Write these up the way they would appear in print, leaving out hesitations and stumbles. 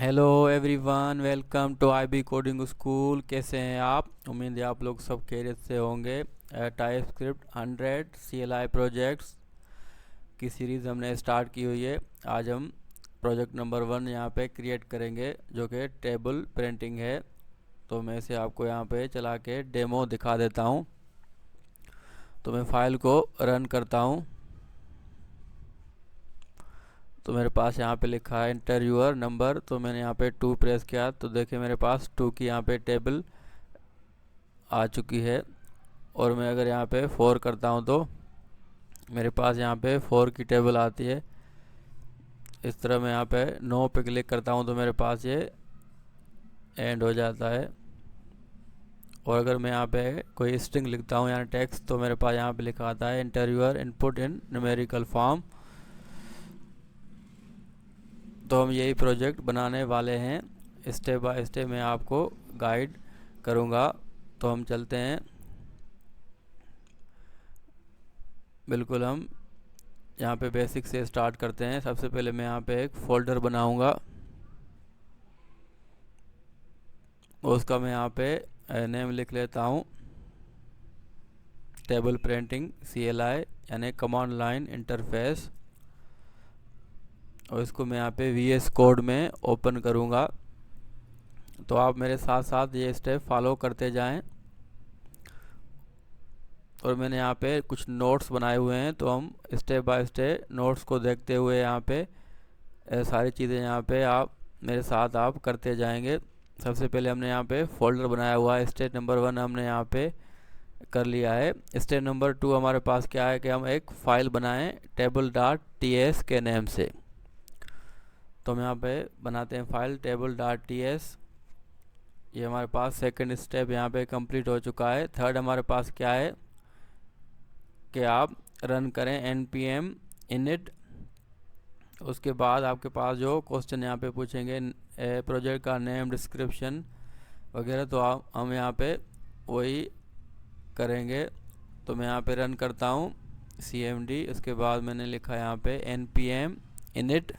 Hello everyone, welcome to IB coding school. कैसे हैं आप? उम्मीद है आप लोग सब खैरियत से होंगे। टाइपस्क्रिप्ट 100 CLI प्रोजेक्ट्स की सीरीज़ हमने स्टार्ट की हुई है। आज हम प्रोजेक्ट नंबर 1 यहाँ पे क्रिएट करेंगे, जो कि टेबल प्रिंटिंग है। तो मैं इसे आपको यहाँ पे चला के डेमो दिखा देता हूँ। तो मैं फाइल को रन करता हूँ। तो मेरे पास यहाँ पे लिखा है इंटर यूर नंबर। तो मैंने यहाँ पे 2 प्रेस किया तो देखिए मेरे पास 2 की यहाँ पे टेबल आ चुकी है। और मैं अगर यहाँ पे 4 करता हूँ तो मेरे पास यहाँ पे 4 की टेबल आती है। इस तरह मैं यहाँ पे 9 पे क्लिक करता हूँ तो मेरे पास ये एंड हो जाता है। और अगर मैं यहाँ पे कोई स्ट्रिंग लिखता हूँ यहाँ टेक्स्ट, तो मेरे पास यहाँ पे लिखा आता है enter your input in numerical form. तो हम यही प्रोजेक्ट बनाने वाले हैं। स्टेप बाय स्टेप मैं आपको गाइड करूँगा। तो हम चलते हैं। बिल्कुल हम यहाँ पे बेसिक से स्टार्ट करते हैं। सबसे पहले मैं यहाँ पे एक फ़ोल्डर बनाऊँगा और उसका मैं यहाँ पे नेम लिख लेता हूँ, टेबल प्रिंटिंग CLI, यानी कमांड लाइन इंटरफेस। और इसको मैं यहाँ पे VS कोड में ओपन करूँगा। तो आप मेरे साथ साथ ये स्टेप फॉलो करते जाएं। और मैंने यहाँ पे कुछ नोट्स बनाए हुए हैं, तो हम स्टेप बाय स्टेप नोट्स को देखते हुए यहाँ पे सारी चीज़ें यहाँ पे आप मेरे साथ आप करते जाएंगे। सबसे पहले हमने यहाँ पे फोल्डर बनाया हुआ है। स्टेप नंबर 1 हमने यहाँ पे कर लिया है। स्टेप नंबर 2 हमारे पास क्या है कि हम एक फ़ाइल बनाएं table.ts के नेम से। तो हम यहाँ पे बनाते हैं फाइल table.ts। ये हमारे पास सेकंड स्टेप यहाँ पे कंप्लीट हो चुका है। थर्ड हमारे पास क्या है कि आप रन करें npm init। उसके बाद आपके पास जो क्वेश्चन यहाँ पे पूछेंगे प्रोजेक्ट का नेम, डिस्क्रिप्शन वगैरह, तो हम यहाँ पे वही करेंगे। तो मैं यहाँ पे रन करता हूँ cmd। उसके बाद मैंने लिखा यहाँ पे npm init।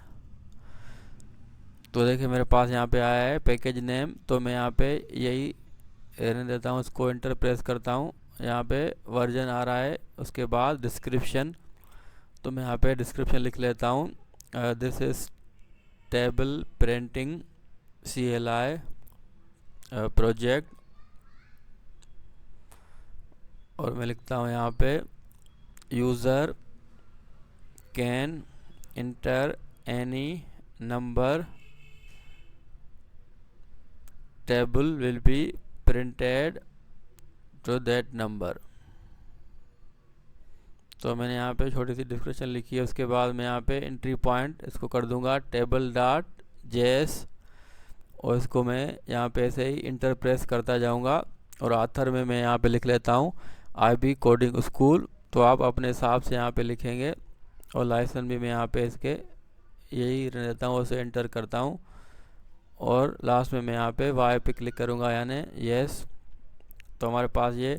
तो देखिए मेरे पास यहाँ पे आया है पैकेज नेम। तो मैं यहाँ पे यही रहने देता हूँ, इसको इंटर प्रेस करता हूँ। यहाँ पे वर्जन आ रहा है। उसके बाद डिस्क्रिप्शन, तो मैं यहाँ पे डिस्क्रिप्शन लिख लेता हूँ, this is table printing CLI project. और मैं लिखता हूँ यहाँ पे user can inter any number, table will be printed to that number. तो मैंने यहाँ पे छोटी सी डिस्क्रिप्शन लिखी है। उसके बाद मैं यहाँ पे एंट्री पॉइंट इसको कर दूंगा table.js। और इसको मैं यहाँ पे ऐसे ही इंटर प्रेस करता जाऊँगा। और आखिर में मैं यहाँ पे लिख लेता हूँ IB कोडिंग स्कूल। तो आप अपने हिसाब से यहाँ पे लिखेंगे। और लाइसेंस भी मैं यहाँ पे इसके यही रहता हूँ, उसे एंटर करता हूँ। और लास्ट में मैं यहाँ पे वाई पे क्लिक करूँगा, यानी यस। तो हमारे पास ये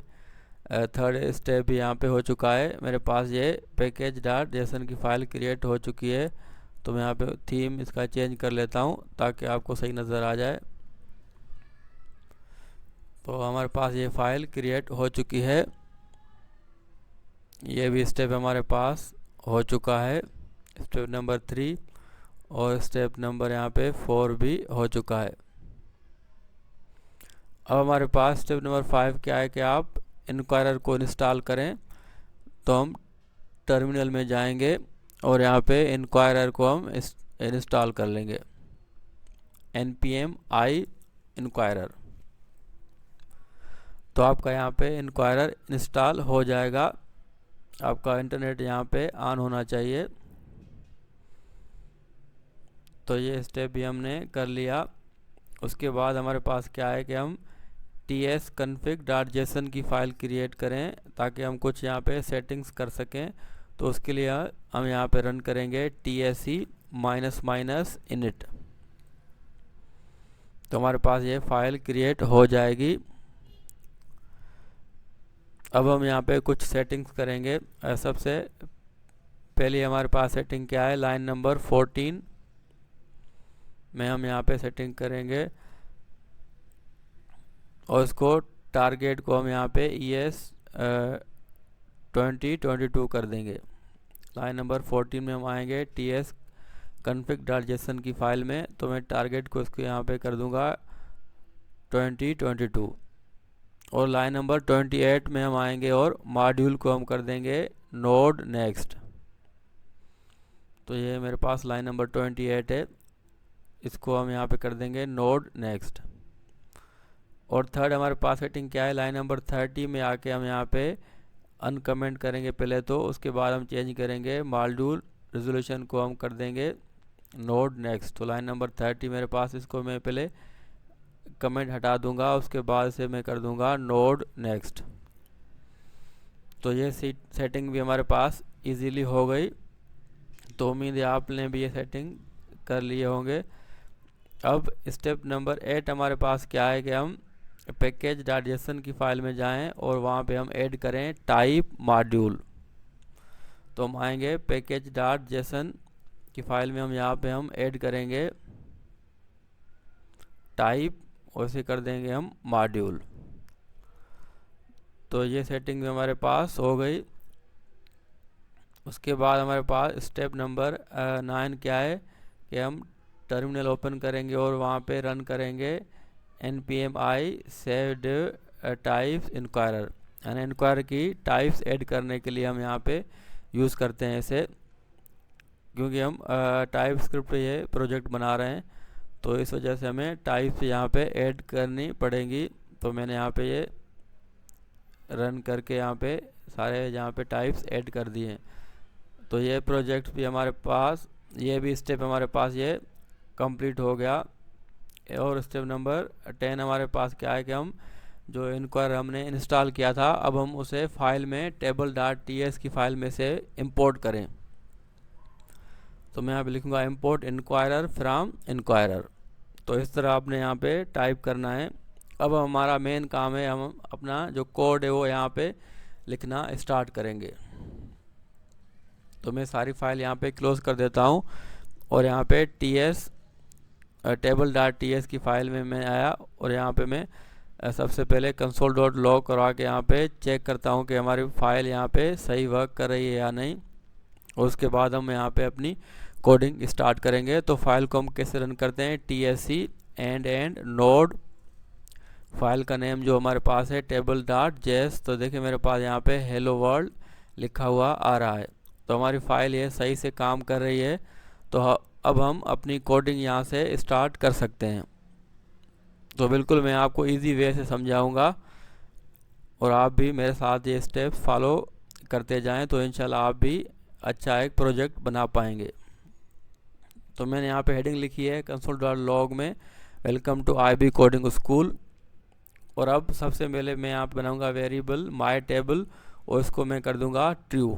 थर्ड स्टेप भी यहाँ पे हो चुका है। मेरे पास ये package.json की फ़ाइल क्रिएट हो चुकी है। तो मैं यहाँ पे थीम इसका चेंज कर लेता हूँ ताकि आपको सही नज़र आ जाए। तो हमारे पास ये फ़ाइल क्रिएट हो चुकी है। ये भी स्टेप हमारे पास हो चुका है, स्टेप नंबर 3। और स्टेप नंबर यहाँ पे 4 भी हो चुका है। अब हमारे पास स्टेप नंबर 5 क्या है कि आप इनक्वायरर को इंस्टॉल करें। तो हम टर्मिनल में जाएंगे और यहाँ पे इनक्वायरर को हम इंस्टॉल कर लेंगे, npm i इनक्वायरर। तो आपका यहाँ पे इनक्वायरर इंस्टॉल हो जाएगा। आपका इंटरनेट यहाँ पे ऑन होना चाहिए। तो ये स्टेप भी हमने कर लिया। उसके बाद हमारे पास क्या है कि हम tsconfig.json की फ़ाइल क्रिएट करें ताकि हम कुछ यहाँ पे सेटिंग्स कर सकें। तो उसके लिए हम यहाँ पे रन करेंगे tse -init। तो हमारे पास ये फ़ाइल क्रिएट हो जाएगी। अब हम यहाँ पे कुछ सेटिंग्स करेंगे। सबसे पहले हमारे पास सेटिंग क्या है, लाइन नंबर 14 में हम यहाँ पे सेटिंग करेंगे और इसको टारगेट को हम यहाँ पे ES 2022 कर देंगे। लाइन नंबर 14 में हम आएंगे TS config.json की फाइल में, तो मैं टारगेट को इसको यहाँ पे कर दूंगा 2022। और लाइन नंबर 28 में हम आएंगे और मॉड्यूल को हम कर देंगे नोड नेक्स्ट। तो ये मेरे पास लाइन नंबर 28 है, इसको हम यहाँ पे कर देंगे नोड नेक्स्ट। और थर्ड हमारे पास सेटिंग क्या है, लाइन नंबर 30 में आके हम यहाँ पे अनकमेंट करेंगे पहले, तो उसके बाद हम चेंज करेंगे मॉड्यूल रेजोल्यूशन को हम कर देंगे नोड नेक्स्ट। तो लाइन नंबर 30 मेरे पास, इसको मैं पहले कमेंट हटा दूंगा, उसके बाद से मैं कर दूंगा नोड नेक्स्ट। तो ये सेटिंग भी हमारे पास इजीली हो गई। तो उम्मीद है आपने भी ये सेटिंग कर लिए होंगे। अब स्टेप नंबर 8 हमारे पास क्या है कि हम पैकेज.json की फाइल में जाएं और वहाँ पे हम ऐड करें टाइप मॉड्यूल। तो हम आएंगे पैकेज.json की फाइल में, हम यहाँ पे हम ऐड करेंगे टाइप और इसे कर देंगे हम मॉड्यूल। तो ये सेटिंग भी हमारे पास हो गई। उसके बाद हमारे पास स्टेप नंबर 9 क्या है कि हम टर्मिनल ओपन करेंगे और वहाँ पे रन करेंगे npm i saved types inquirer, यानी इंक्वायर की टाइप्स ऐड करने के लिए हम यहाँ पे यूज़ करते हैं इसे, क्योंकि हम टाइप स्क्रिप्ट ये प्रोजेक्ट बना रहे हैं, तो इस वजह से हमें टाइप्स यहाँ पे ऐड करनी पड़ेंगी। तो मैंने यहाँ पे ये रन करके यहाँ पे सारे यहाँ पे टाइप्स ऐड कर दिए हैं। तो ये प्रोजेक्ट भी हमारे पास, ये भी स्टेप हमारे पास ये कंप्लीट हो गया। और स्टेप नंबर 10 हमारे पास क्या है कि हम जो इंक्वायर हमने इंस्टॉल किया था, अब हम उसे फाइल में table.ts की फाइल में से इंपोर्ट करें। तो मैं यहाँ पे लिखूँगा इंपोर्ट इंक्वायरर फ्रॉम इंक्वायरर। तो इस तरह आपने यहाँ पे टाइप करना है। अब हमारा मेन काम है, हम अपना जो कोड है वो यहाँ पे लिखना स्टार्ट करेंगे। तो मैं सारी फाइल यहाँ पे क्लोज कर देता हूँ और यहाँ पे table.ts की फाइल में मैं आया और यहाँ पे मैं सबसे पहले console.log करवा के यहाँ पे चेक करता हूँ कि हमारी फाइल यहाँ पे सही वर्क कर रही है या नहीं। और उसके बाद हम यहाँ पे अपनी कोडिंग स्टार्ट करेंगे। तो फाइल को हम कैसे रन करते हैं, tsc end node, फाइल का नेम जो हमारे पास है table.js। तो देखिए मेरे पास यहाँ पे हेलो वर्ल्ड लिखा हुआ आ रहा है। तो हमारी फाइल ये सही से काम कर रही है। तो अब हम अपनी कोडिंग यहाँ से स्टार्ट कर सकते हैं। तो बिल्कुल मैं आपको इजी वे से समझाऊंगा और आप भी मेरे साथ ये स्टेप्स फॉलो करते जाएं, तो इंशाल्लाह आप भी अच्छा एक प्रोजेक्ट बना पाएंगे। तो मैंने यहाँ पे हेडिंग लिखी है console.log में welcome to IB coding school. और अब सबसे पहले मैं यहाँ पे बनाऊंगा वेरिएबल माई टेबल और इसको मैं कर दूंगा ट्रू,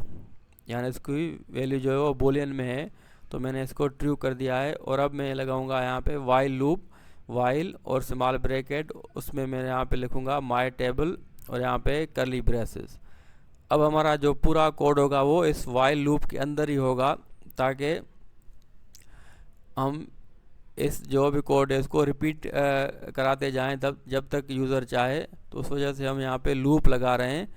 यानी इसकी वैल्यू जो है वो बूलियन में है, तो मैंने इसको ट्रू कर दिया है। और अब मैं लगाऊंगा यहाँ पे वाइल लूप, वाइल और स्मॉल ब्रैकेट, उसमें मैं यहाँ पे लिखूंगा माई टेबल और यहाँ पे कर्ली ब्रेसेस। अब हमारा जो पूरा कोड होगा वो इस वाइल लूप के अंदर ही होगा, ताकि हम इस जो भी कोड है इसको रिपीट कराते जाएं तब जब तक यूज़र चाहे। तो उस वजह से हम यहाँ पे लूप लगा रहे हैं।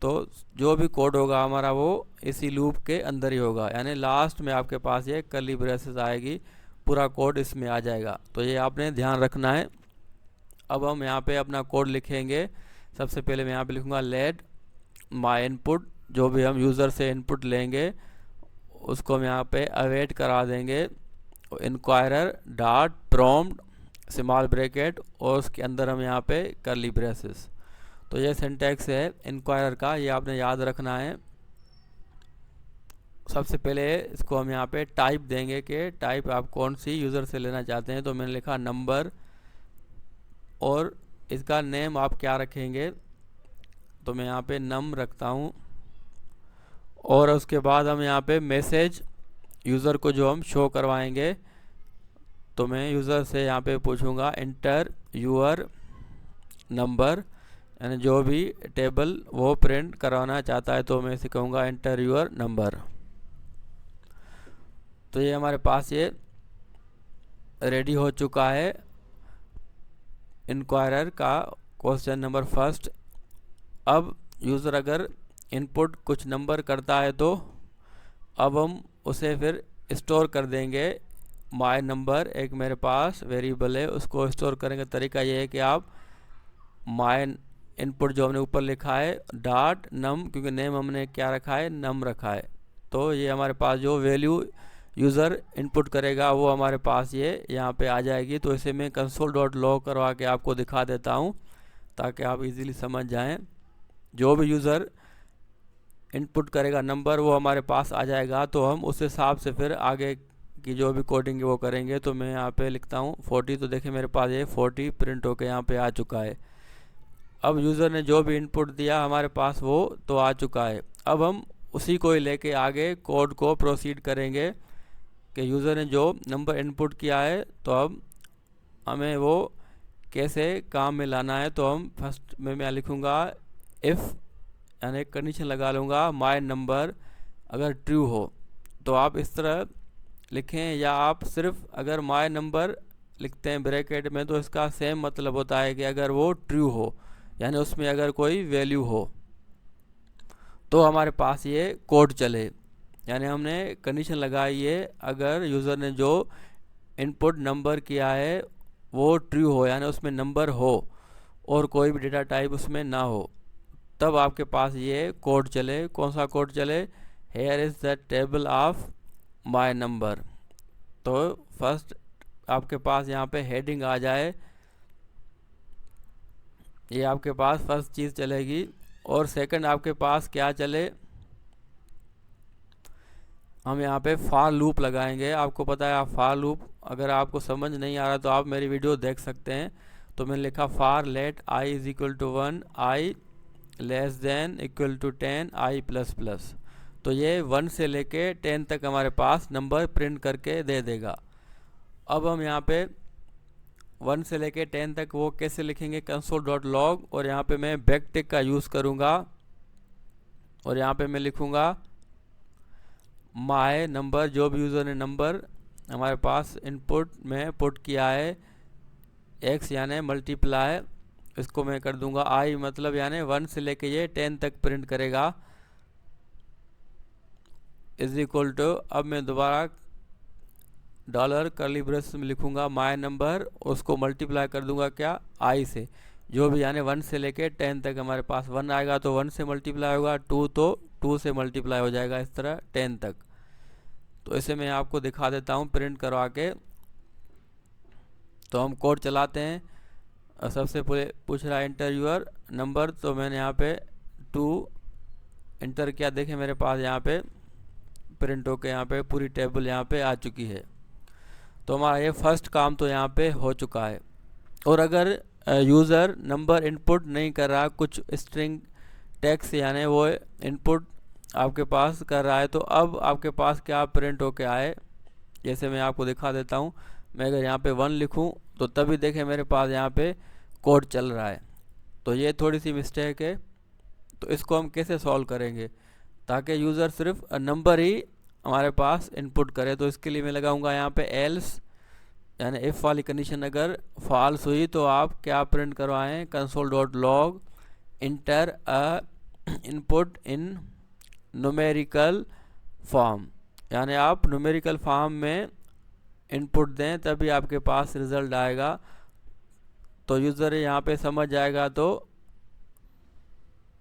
तो जो भी कोड होगा हमारा वो इसी लूप के अंदर ही होगा, यानी लास्ट में आपके पास ये कर्ली ब्रेसेस आएगी, पूरा कोड इसमें आ जाएगा। तो ये आपने ध्यान रखना है। अब हम यहाँ पे अपना कोड लिखेंगे। सबसे पहले मैं यहाँ पे लिखूँगा लेट माई इनपुट, जो भी हम यूज़र से इनपुट लेंगे उसको हम यहाँ पे अवेट करा देंगे inquirer dot prompt small bracket और उसके अंदर हम यहाँ पे कर्ली ब्रेसेस। तो ये सिंटैक्स है इंक्वायरर का, ये आपने याद रखना है। सबसे पहले इसको हम यहाँ पे टाइप देंगे कि टाइप आप कौन सी यूज़र से लेना चाहते हैं। तो मैंने लिखा नंबर, और इसका नेम आप क्या रखेंगे, तो मैं यहाँ पे नम रखता हूँ। और उसके बाद हम यहाँ पे मैसेज यूज़र को जो हम शो करवाएंगे, तो मैं यूज़र से यहाँ पे पूछूंगा इंटर यूअर नंबर, यानी जो भी टेबल वो प्रिंट करवाना चाहता है, तो मैं इसे कहूँगा इंटर यूअर नंबर। तो ये हमारे पास ये रेडी हो चुका है इंक्वायरर का क्वेश्चन नंबर फर्स्ट। अब यूज़र अगर इनपुट कुछ नंबर करता है तो अब हम उसे फिर स्टोर कर देंगे। माय नंबर एक मेरे पास वेरिएबल है, उसको स्टोर करेंगे। तरीका ये है कि आप माय इनपुट जो हमने ऊपर लिखा है डॉट नम, क्योंकि नेम हमने क्या रखा है, नम रखा है, तो ये हमारे पास जो वैल्यू यूज़र इनपुट करेगा वो हमारे पास ये यहाँ पे आ जाएगी। तो इसे मैं console.log करवा के आपको दिखा देता हूँ ताकि आप इजीली समझ जाएं। जो भी यूज़र इनपुट करेगा नंबर वो हमारे पास आ जाएगा, तो हम उस हिसाब से फिर आगे की जो भी कोडिंग है वो करेंगे। तो मैं यहाँ पे लिखता हूँ 40, तो देखिए मेरे पास ये 40 प्रिंट होके यहाँ पे आ चुका है। अब यूज़र ने जो भी इनपुट दिया हमारे पास वो तो आ चुका है। अब हम उसी को ही लेके आगे कोड को प्रोसीड करेंगे कि यूज़र ने जो नंबर इनपुट किया है तो अब हमें वो कैसे काम में लाना है। तो हम फर्स्ट में मैं लिखूँगा इफ़, यानी एक कंडीशन लगा लूँगा माय नंबर अगर ट्रू हो तो आप इस तरह लिखें, या आप सिर्फ अगर माय नंबर लिखते हैं ब्रैकेट में तो इसका सेम मतलब होता है कि अगर वो ट्रू हो, यानी उसमें अगर कोई वैल्यू हो तो हमारे पास ये कोड चले। यानी हमने कंडीशन लगाई है अगर यूज़र ने जो इनपुट नंबर किया है वो ट्रू हो, यानी उसमें नंबर हो और कोई भी डेटा टाइप उसमें ना हो, तब आपके पास ये कोड चले। कौन सा कोड चले, here is the table of my number. तो फर्स्ट आपके पास यहाँ पे हेडिंग आ जाए, ये आपके पास फर्स्ट चीज़ चलेगी। और सेकंड आपके पास क्या चले, हम यहाँ पे फॉर लूप लगाएंगे। आपको पता है आप फॉर लूप, अगर आपको समझ नहीं आ रहा तो आप मेरी वीडियो देख सकते हैं। तो मैंने लिखा for let i is equal to 1, i less than equal to 10, i plus plus. तो ये 1 से लेके 10 तक हमारे पास नंबर प्रिंट करके दे देगा। अब हम यहाँ पे 1 से लेके 10 तक वो कैसे लिखेंगे, console.log, और यहाँ पे मैं बैक टिक का यूज़ करूँगा और यहाँ पे मैं लिखूँगा माय नंबर, जो भी यूज़र ने नंबर हमारे पास इनपुट में पुट किया है, x यानी मल्टीप्लाई, इसको मैं कर दूंगा i, मतलब यानी 1 से लेके ये 10 तक प्रिंट करेगा, इज इक्वल टू, अब मैं दोबारा डॉलर कर्ली ब्रेस में लिखूंगा माय नंबर, उसको मल्टीप्लाई कर दूंगा क्या, i से, जो भी यानी 1 से लेके 10 तक हमारे पास 1 आएगा तो 1 से मल्टीप्लाई होगा, 2 तो 2 से मल्टीप्लाई हो जाएगा, इस तरह 10 तक। तो इसे मैं आपको दिखा देता हूँ प्रिंट करवा के। तो हम कोड चलाते हैं, सबसे पहले पूछ रहा है इंटर यूर नंबर, तो मैंने यहाँ पे 2 इंटर किया। देखें मेरे पास यहाँ पे प्रिंट होके यहाँ पे पूरी टेबल यहाँ पे आ चुकी है। तो हमारा ये फर्स्ट काम तो यहाँ पे हो चुका है। और अगर यूज़र नंबर इनपुट नहीं कर रहा, कुछ स्ट्रिंग टेक्स्ट यानी वो इनपुट आपके पास कर रहा है, तो अब आपके पास क्या प्रिंट होके आए, जैसे मैं आपको दिखा देता हूँ। मैं अगर यहाँ पे 1 लिखूँ तो तभी देखें मेरे पास यहाँ पे कोड चल रहा है। तो ये थोड़ी सी मिस्टेक है, तो इसको हम कैसे सॉल्व करेंगे ताकि यूज़र सिर्फ नंबर ही हमारे पास इनपुट करे। तो इसके लिए मैं लगाऊंगा यहाँ पे एल्स, यानी इफ़ वाली कंडीशन अगर फॉल्स हुई तो आप क्या प्रिंट करवाएं, console.log inter a input in numerical form, यानी आप न्यूमेरिकल फॉर्म में इनपुट दें तभी आपके पास रिज़ल्ट आएगा। तो यूज़र यहाँ पे समझ जाएगा तो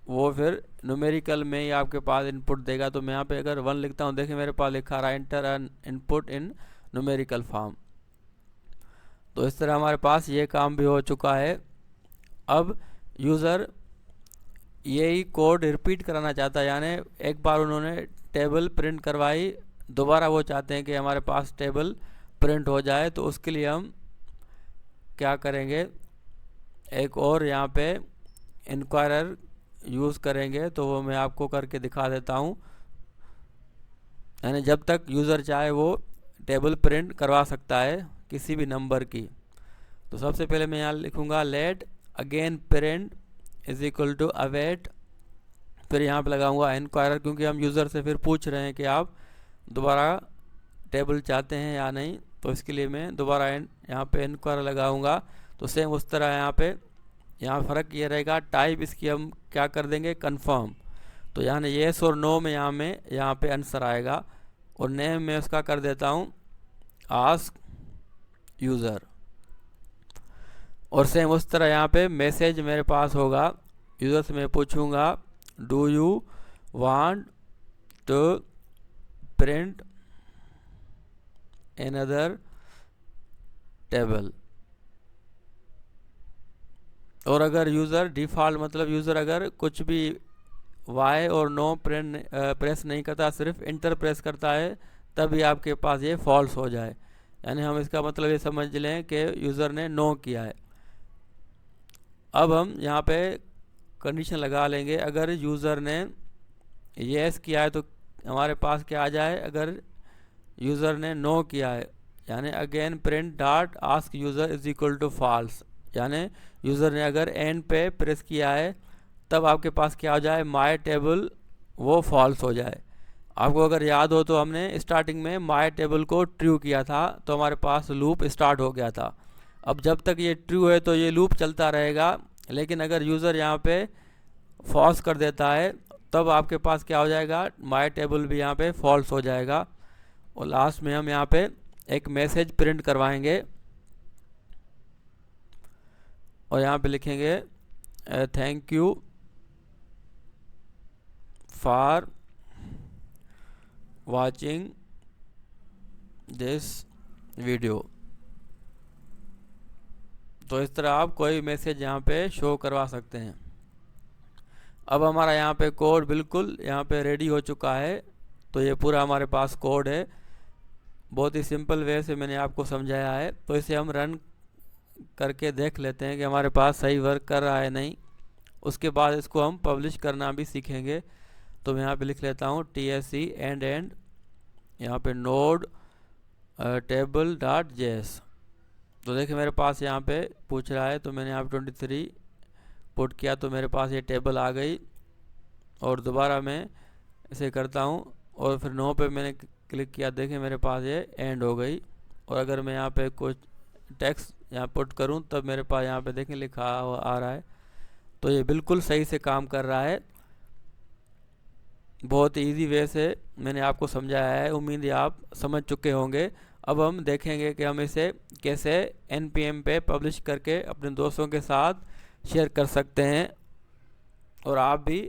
वो फिर न्यूमेरिकल में ही आपके पास इनपुट देगा। तो मैं यहाँ पे अगर 1 लिखता हूँ, देखिए मेरे पास लिखा रहा है inter N input in numerical form. तो इस तरह हमारे पास ये काम भी हो चुका है। अब यूज़र यही कोड रिपीट कराना चाहता है, यानी एक बार उन्होंने टेबल प्रिंट करवाई, दोबारा वो चाहते हैं कि हमारे पास टेबल प्रिंट हो जाए। तो उसके लिए हम क्या करेंगे, एक और यहाँ पे इंक्वायरर यूज़ करेंगे, तो वो मैं आपको करके दिखा देता हूँ। यानी जब तक यूज़र चाहे वो टेबल प्रिंट करवा सकता है किसी भी नंबर की। तो सबसे पहले मैं यहाँ लिखूँगा let again print is equal to await, फिर यहाँ पे लगाऊंगा इंक्वायरर, क्योंकि हम यूज़र से फिर पूछ रहे हैं कि आप दोबारा टेबल चाहते हैं या नहीं। तो इसके लिए मैं दोबारा यहाँ पे इनक्वायर लगाऊंगा। तो सेम उस तरह यहाँ फ़र्क ये रहेगा, टाइप इसकी हम क्या कर देंगे, कंफर्म। तो यानी येस और नो में यहाँ पे आंसर आएगा, और नेम में उसका कर देता हूँ आस्क यूज़र। और सेम उस तरह यहाँ पे मैसेज मेरे पास होगा, यूज़र से मैं पूछूंगा do you want to print another table. और अगर यूज़र डिफ़ॉल्ट मतलब यूज़र अगर कुछ भी वाई और नो प्रेस नहीं करता, सिर्फ इंटर प्रेस करता है, तभी आपके पास ये फॉल्स हो जाए। यानी हम इसका मतलब ये समझ लें कि यूज़र ने नो किया है। अब हम यहाँ पे कंडीशन लगा लेंगे, अगर यूज़र ने येस किया है तो हमारे पास क्या आ जाए, अगर यूज़र ने नो किया है यानी again print dot ask user is equal to false. यानी यूज़र ने अगर एंड पे प्रेस किया है तब आपके पास क्या हो जाए, माय टेबल वो फॉल्स हो जाए। आपको अगर याद हो तो हमने स्टार्टिंग में माय टेबल को ट्रू किया था, तो हमारे पास लूप स्टार्ट हो गया था। अब जब तक ये ट्रू है तो ये लूप चलता रहेगा, लेकिन अगर यूज़र यहाँ पे फॉल्स कर देता है तब आपके पास क्या हो जाएगा, माय टेबल भी यहाँ पे फॉल्स हो जाएगा। और लास्ट में हम यहाँ पे एक मैसेज प्रिंट करवाएंगे, और यहाँ पे लिखेंगे thank you for watching this video. तो इस तरह आप कोई मैसेज यहाँ पे शो करवा सकते हैं। अब हमारा यहाँ पे कोड बिल्कुल यहाँ पे रेडी हो चुका है। तो ये पूरा हमारे पास कोड है, बहुत ही सिंपल वे से मैंने आपको समझाया है। तो इसे हम रन करके देख लेते हैं कि हमारे पास सही वर्क कर रहा है नहीं। उसके बाद इसको हम पब्लिश करना भी सीखेंगे। तो मैं यहाँ पे लिख लेता हूँ TSC एंड यहाँ पे नोड टेबल डॉट जेएस। तो देखिए मेरे पास यहाँ पे पूछ रहा है, तो मैंने यहाँ पे 23 पुट किया तो मेरे पास ये टेबल आ गई। और दोबारा मैं इसे करता हूँ और फिर नो पे मैंने क्लिक किया, देखें मेरे पास ये एंड हो गई। और अगर मैं यहाँ पे कुछ टेक्स्ट यहाँ पुट करूँ तब मेरे पास यहाँ पे देखें लिखा आ रहा है। तो ये बिल्कुल सही से काम कर रहा है। बहुत इजी वे से मैंने आपको समझाया है, उम्मीद है आप समझ चुके होंगे। अब हम देखेंगे कि हम इसे कैसे NPM पे पब्लिश करके अपने दोस्तों के साथ शेयर कर सकते हैं। और आप भी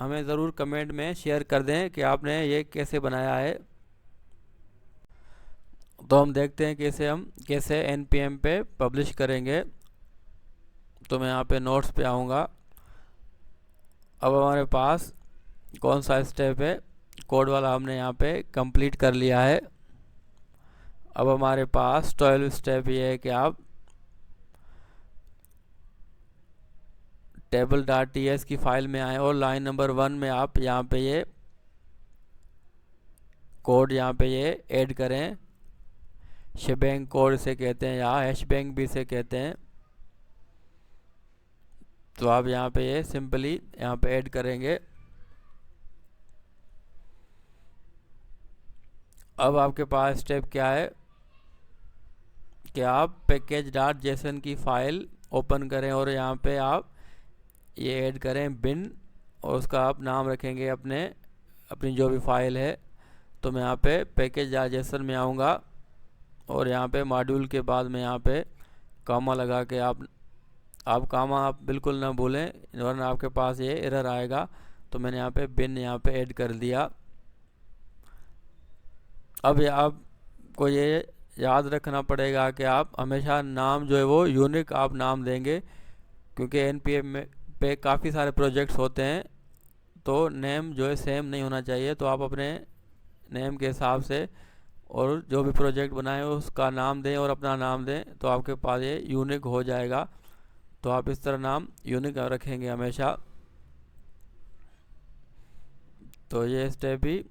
हमें ज़रूर कमेंट में शेयर कर दें कि आपने ये कैसे बनाया है। तो हम देखते हैं कैसे हम NPM पे पब्लिश करेंगे। तो मैं यहाँ पे नोट्स पे आऊँगा। अब हमारे पास कौन सा स्टेप है, कोड वाला हमने यहाँ पे कंप्लीट कर लिया है। अब हमारे पास 12 स्टेप ये है कि आप table.ts की फाइल में आए और लाइन नंबर 1 में आप यहाँ पे ये कोड यहाँ पे ये ऐड करें। शेबैंग कोड इसे कहते हैं या हैशबैंग भी इसे कहते हैं। तो आप यहाँ पे ये सिंपली यहाँ पे ऐड करेंगे। अब आपके पास स्टेप क्या है कि आप package.json की फाइल ओपन करें और यहाँ पे आप ये ऐड करें बिन, और उसका आप नाम रखेंगे अपनी जो भी फाइल है। तो मैं यहाँ पे package.json में आऊँगा और यहाँ पे मॉड्यूल के बाद में यहाँ पे कामा लगा के आप कामा आप बिल्कुल ना भूलें, वरना आपके पास ये एरर आएगा। तो मैंने यहाँ पे बिन यहाँ पे ऐड कर दिया। अब आपको ये याद रखना पड़ेगा कि आप हमेशा नाम जो है वो यूनिक आप नाम देंगे, क्योंकि NPM में पे काफ़ी सारे प्रोजेक्ट्स होते हैं तो नेम जो है सेम नहीं होना चाहिए। तो आप अपने नेम के हिसाब से और जो भी प्रोजेक्ट बनाए उसका नाम दें और अपना नाम दें, तो आपके पास ये यूनिक हो जाएगा। तो आप इस तरह नाम यूनिक रखेंगे हमेशा। तो ये स्टेप भी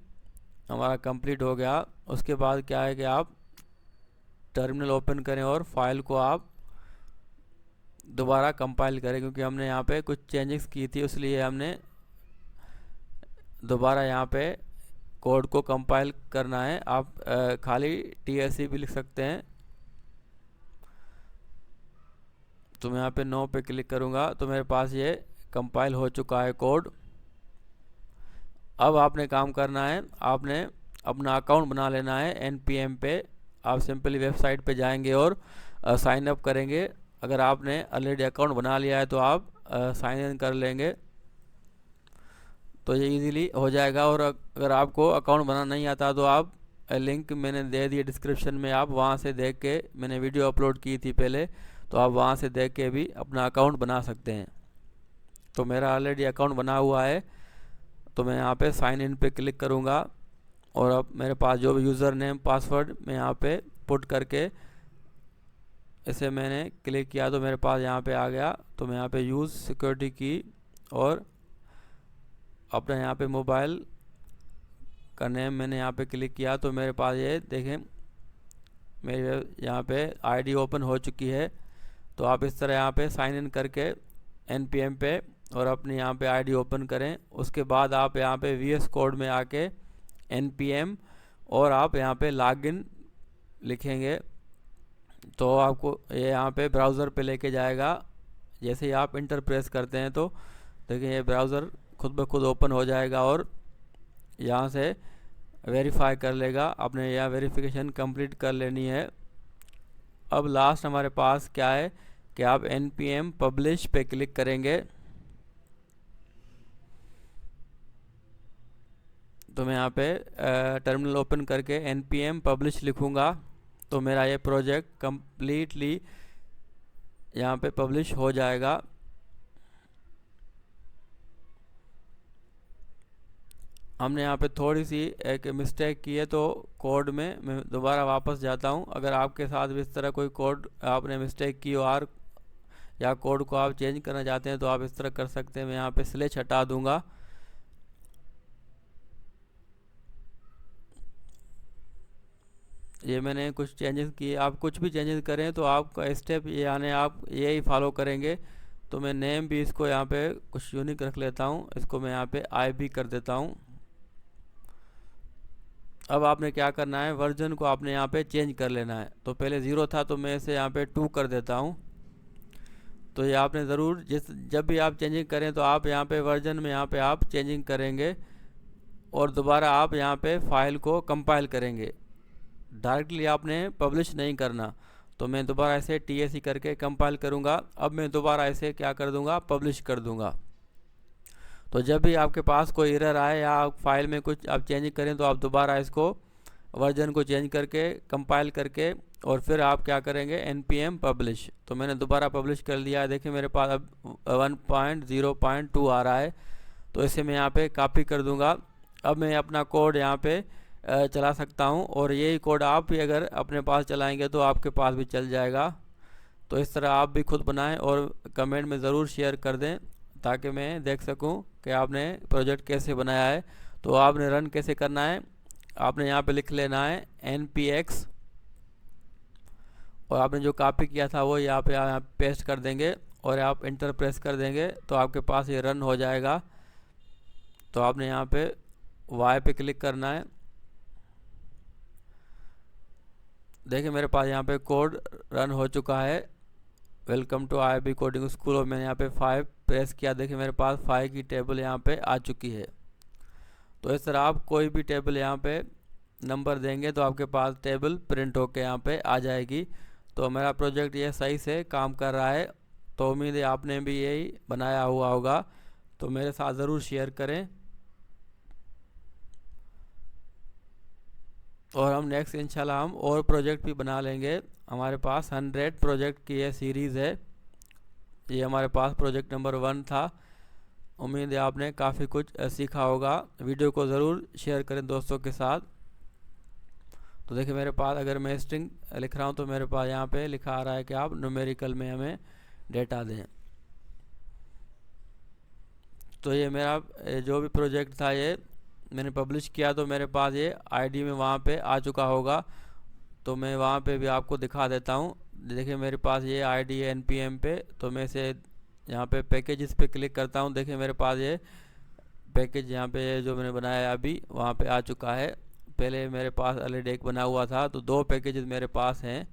हमारा कंप्लीट हो गया। उसके बाद क्या है कि आप टर्मिनल ओपन करें और फाइल को आप दोबारा कंपाइल करें, क्योंकि हमने यहाँ पे कुछ चेंजेस की थी, इसलिए हमने दोबारा यहाँ पे कोड को कंपाइल करना है। आप खाली TSC भी लिख सकते हैं। तो मैं यहाँ पे नो पे क्लिक करूँगा तो मेरे पास ये कंपाइल हो चुका है कोड। अब आपने काम करना है, आपने अपना अकाउंट बना लेना है npm पे। आप सिंपली वेबसाइट पे जाएंगे और साइन अप करेंगे। अगर आपने ऑलरेडी अकाउंट बना लिया है तो आप साइन इन कर लेंगे तो ये इजीली हो जाएगा। और अगर आपको अकाउंट बनाना नहीं आता तो आप लिंक मैंने दे दिए डिस्क्रिप्शन में, आप वहाँ से देख के, मैंने वीडियो अपलोड की थी पहले, तो आप वहाँ से देख के भी अपना अकाउंट बना सकते हैं। तो मेरा ऑलरेडी अकाउंट बना हुआ है तो मैं यहाँ पे साइन इन पे क्लिक करूँगा और अब मेरे पास जो भी यूज़र नेम पासवर्ड मैं यहाँ पे पुट करके इसे मैंने क्लिक किया तो मेरे पास यहाँ पे आ गया। तो मैं यहाँ पे यूज़ सिक्योरिटी की और अपना यहाँ पे मोबाइल का नेम मैंने यहाँ पे क्लिक किया तो मेरे पास ये देखें मेरे यहाँ पे आईडी ओपन हो चुकी है। तो आप इस तरह यहाँ पे साइन इन करके npm पे और अपनी यहाँ पे आईडी ओपन करें। उसके बाद आप यहाँ पे VS कोड में आके npm और आप यहाँ पे लॉगिन लिखेंगे तो आपको ये यहाँ पे ब्राउज़र पे लेके जाएगा। जैसे ही आप इंटर प्रेस करते हैं तो देखिए ये ब्राउज़र खुद ब खुद ओपन हो जाएगा और यहाँ से वेरीफाई कर लेगा। आपने यह वेरिफिकेशन कंप्लीट कर लेनी है। अब लास्ट हमारे पास क्या है कि आप npm पब्लिश पे क्लिक करेंगे तो मैं यहाँ पे टर्मिनल ओपन करके npm पब्लिश लिखूँगा तो मेरा ये प्रोजेक्ट कम्प्लीटली यहाँ पे पब्लिश हो जाएगा। हमने यहाँ पे थोड़ी सी एक मिस्टेक की है तो कोड में मैं दोबारा वापस जाता हूँ। अगर आपके साथ भी इस तरह कोई कोड आपने मिस्टेक की और या कोड को आप चेंज करना चाहते हैं तो आप इस तरह कर सकते हैं। मैं यहाँ पे स्लैश हटा दूंगा। ये मैंने कुछ चेंजेस किए, आप कुछ भी चेंजेस करें तो आपका स्टेप ये आने आप यही फॉलो करेंगे। तो मैं नेम भी इसको यहाँ पे कुछ यूनिक रख लेता हूँ, इसको मैं यहाँ पे IB कर देता हूँ। अब आपने क्या करना है, वर्जन को आपने यहाँ पे चेंज कर लेना है। तो पहले 0 था तो मैं इसे यहाँ पे 2 कर देता हूँ। तो ये आपने ज़रूर जब भी आप चेंजिंग करें तो आप यहाँ पे वर्जन में यहाँ पे आप चेंजिंग करेंगे और दोबारा आप यहाँ पे फाइल को कंपाइल करेंगे। डायरेक्टली आपने पब्लिश नहीं करना। तो मैं दोबारा ऐसे TSC करके कंपाइल करूँगा। अब मैं दोबारा ऐसे क्या कर दूँगा, पब्लिश कर दूँगा। तो जब भी आपके पास कोई एरर आए या फाइल में कुछ आप चेंज करें तो आप दोबारा इसको वर्जन को चेंज करके कंपाइल करके और फिर आप क्या करेंगे npm पब्लिश। तो मैंने दोबारा पब्लिश कर लिया है। देखिए मेरे पास अब 1.0.2 आ रहा है। तो इसे मैं यहाँ पे कॉपी कर दूँगा। अब मैं अपना कोड यहाँ पे चला सकता हूँ और यही कोड आप भी अगर अपने पास चलाएंगे तो आपके पास भी चल जाएगा। तो इस तरह आप भी खुद बनाएं और कमेंट में ज़रूर शेयर कर दें ताकि मैं देख सकूं कि आपने प्रोजेक्ट कैसे बनाया है। तो आपने रन कैसे करना है, आपने यहाँ पे लिख लेना है npx और आपने जो कॉपी किया था वो यहाँ पे पेस्ट कर देंगे और आप इंटर प्रेस कर देंगे तो आपके पास ये रन हो जाएगा। तो आपने यहाँ पे y पे क्लिक करना है। देखिए मेरे पास यहाँ पे कोड रन हो चुका है, welcome to IB coding school, और मैंने यहाँ पे 5 प्रेस किया। देखिए मेरे पास 5 की टेबल यहाँ पे आ चुकी है। तो इस तरह आप कोई भी टेबल यहाँ पे नंबर देंगे तो आपके पास टेबल प्रिंट होके यहाँ पे आ जाएगी। तो मेरा प्रोजेक्ट ये सही से काम कर रहा है। तो उम्मीद है आपने भी यही बनाया हुआ होगा। तो मेरे साथ ज़रूर शेयर करें और हम नेक्स्ट इंशाल्लाह हम और प्रोजेक्ट भी बना लेंगे। हमारे पास 100 प्रोजेक्ट की ये सीरीज़ है। ये हमारे पास प्रोजेक्ट नंबर 1 था। उम्मीद है आपने काफ़ी कुछ सीखा होगा। वीडियो को ज़रूर शेयर करें दोस्तों के साथ। तो देखिए मेरे पास अगर मैं स्ट्रिंग लिख रहा हूँ तो मेरे पास यहाँ पे लिखा आ रहा है कि आप न्यूमेरिकल में हमें डेटा दें। तो ये मेरा जो भी प्रोजेक्ट था ये मैंने पब्लिश किया तो मेरे पास ये आईडी में वहाँ पे आ चुका होगा। तो मैं वहाँ पे भी आपको दिखा देता हूँ। देखिए मेरे पास ये आईडी है npm पे। तो मैं इसे यहाँ पे पैकेजेस पे क्लिक करता हूँ। देखिए मेरे पास ये पैकेज यहाँ पे जो मैंने बनाया है अभी वहाँ पे आ चुका है। पहले मेरे पास ऑलरेडी एक बना हुआ था, तो दो पैकेजेस मेरे पास हैं।